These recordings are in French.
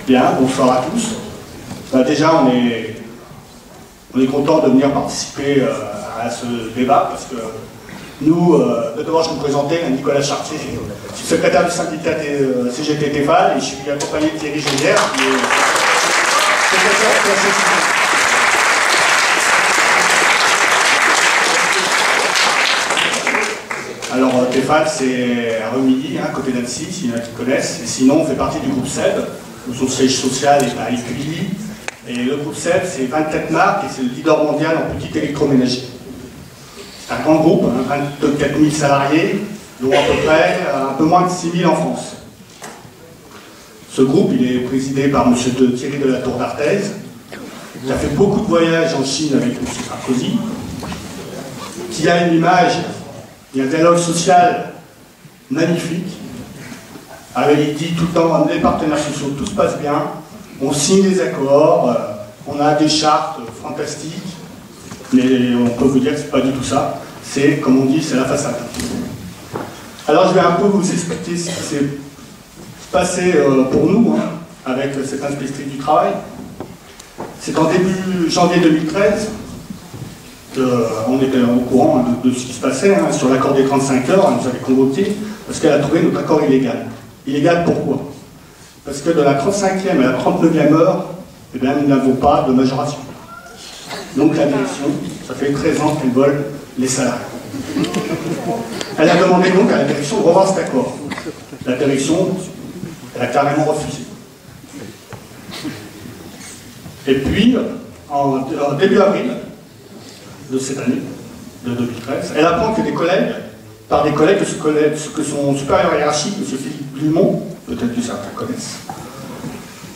Bien, bonsoir à tous. Déjà, on est content de venir participer à ce débat parce que nous, d'abord, je vais me présenter, Nicolas Chartier, je suis secrétaire du syndicat CGT Tefal et je suis accompagné de Thierry Gélière, qui est secrétaire de la CGT. Alors, Tefal, c'est à Remilly, à côté d'Annecy, s'il y en a qui connaissent. Et sinon, on fait partie du groupe SEB, où son siège social est à Écully. Et le groupe SEB, c'est 24 marques et c'est le leader mondial en petit électroménager. C'est un grand groupe, 24 000 salariés, dont à peu près un peu moins de 6 000 en France. Ce groupe, il est présidé par M. Thierry de la Tour d'Arthez, qui a fait beaucoup de voyages en Chine avec M. Sarkozy, qui a une image. Il y a un dialogue social magnifique. Il dit tout le temps, les partenaires sociaux, tout se passe bien, on signe des accords, on a des chartes fantastiques, mais on peut vous dire que c'est pas du tout ça. C'est, comme on dit, c'est la façade. Alors je vais un peu vous expliquer ce qui s'est passé pour nous, avec cette inspectrice du travail. C'est en début janvier 2013, on était au courant de ce qui se passait sur l'accord des 35 heures, elle nous avait convoqués parce qu'elle a trouvé notre accord illégal. Illégal pourquoi? Parce que de la 35e à la 39e heure, eh bien, nous n'avons pas de majoration. Donc la direction, ça fait 13 ans qu'elle vole les salariés. Elle a demandé donc à la direction de revoir cet accord. La direction, elle a carrément refusé. Et puis, en début avril de cette année, de 2013, elle apprend que des collègues, par des collègues que son supérieur hiérarchique, M. Philippe Dumont, peut-être que certains connaissent,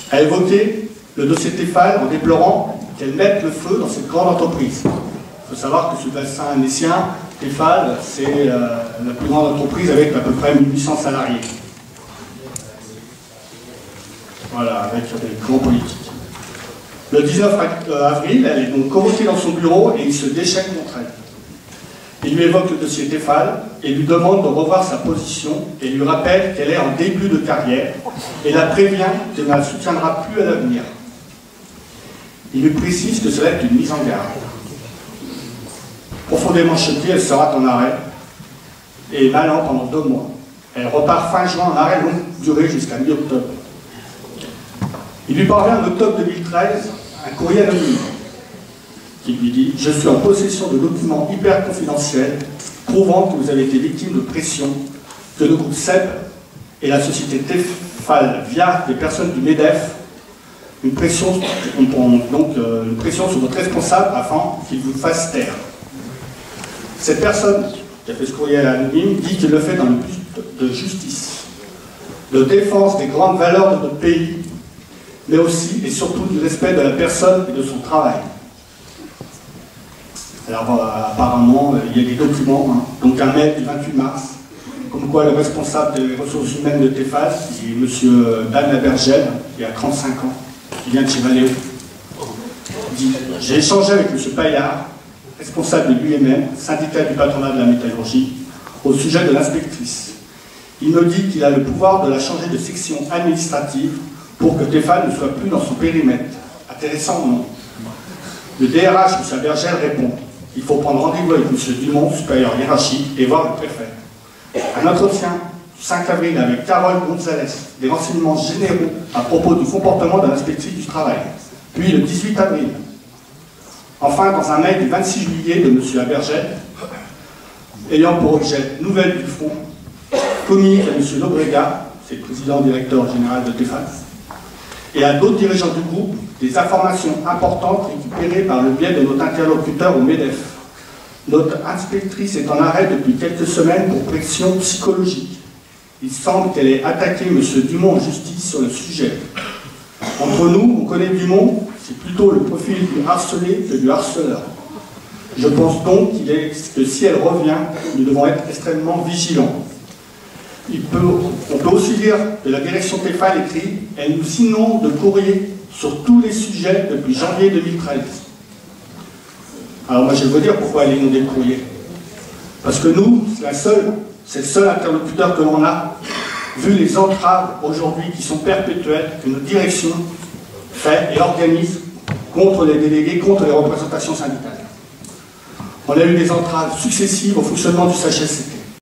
a évoqué le dossier Tefal en déplorant qu'elle mette le feu dans cette grande entreprise. Il faut savoir que ce bassin annécien, Tefal, c'est la plus grande entreprise avec à peu près 1800 salariés. Voilà, avec des grands politiques. Le 19 avril, elle est donc convoquée dans son bureau et il se déchaîne contre elle. Il lui évoque le dossier Tefal et lui demande de revoir sa position et lui rappelle qu'elle est en début de carrière et la prévient qu'elle ne la soutiendra plus à l'avenir. Il lui précise que cela est une mise en garde. Profondément choquée, elle sera en arrêt et malade pendant 2 mois. Elle repart fin juin en arrêt longue durée jusqu'à mi-octobre. Il lui parvient en octobre 2013 un courrier anonyme qui lui dit « Je suis en possession de documents hyper confidentiels prouvant que vous avez été victime de pression, que le groupe SEB et la société Tefal via des personnes du MEDEF une pression sur votre responsable afin qu'il vous fasse taire. » Cette personne qui a fait ce courrier anonyme dit qu'il le fait dans le but de justice, de défense des grandes valeurs de notre pays, mais aussi et surtout du respect de la personne et de son travail. Alors apparemment, il y a des documents, donc un mail du 28 mars, comme quoi le responsable des ressources humaines de Tefal, qui est M. Dan Labergel, qui a 35 ans, qui vient de chez Valeo, dit « J'ai échangé avec M. Paillard, responsable de l'UMM, syndicat du patronat de la métallurgie, au sujet de l'inspectrice. Il me dit qu'il a le pouvoir de la changer de section administrative pour que Tefal ne soit plus dans son périmètre. Intéressant ou non? Le DRH, M. Bergel, répond « Il faut prendre rendez-vous avec M. Dumont, supérieur hiérarchique, et voir le préfet. » Un entretien du 5 avril avec Carole Gonzalez, des renseignements généraux à propos du comportement de l'inspectrice du travail. Puis le 18 avril. Enfin, dans un mail du 26 juillet de M. Abergel, ayant pour objet nouvelle du front, communique à M. Lobrega, c'est le président-directeur général de Tefal, et à d'autres dirigeants du groupe des informations importantes récupérées par le biais de notre interlocuteur au MEDEF. Notre inspectrice est en arrêt depuis quelques semaines pour pression psychologique. Il semble qu'elle ait attaqué M. Dumont en justice sur le sujet. Entre nous, on connaît Dumont, c'est plutôt le profil du harcelé que du harceleur. Je pense donc que si elle revient, nous devons être extrêmement vigilants. On peut aussi dire que la direction Tefal écrit « Elle nous inonde de courriers sur tous les sujets depuis janvier 2013. » Alors moi je vais vous dire pourquoi elle inonde de courriers. Parce que nous, c'est le seul interlocuteur que l'on a vu les entraves aujourd'hui qui sont perpétuelles que nos directions fait et organise contre les délégués, contre les représentations syndicales. On a eu des entraves successives au fonctionnement du CHSCT.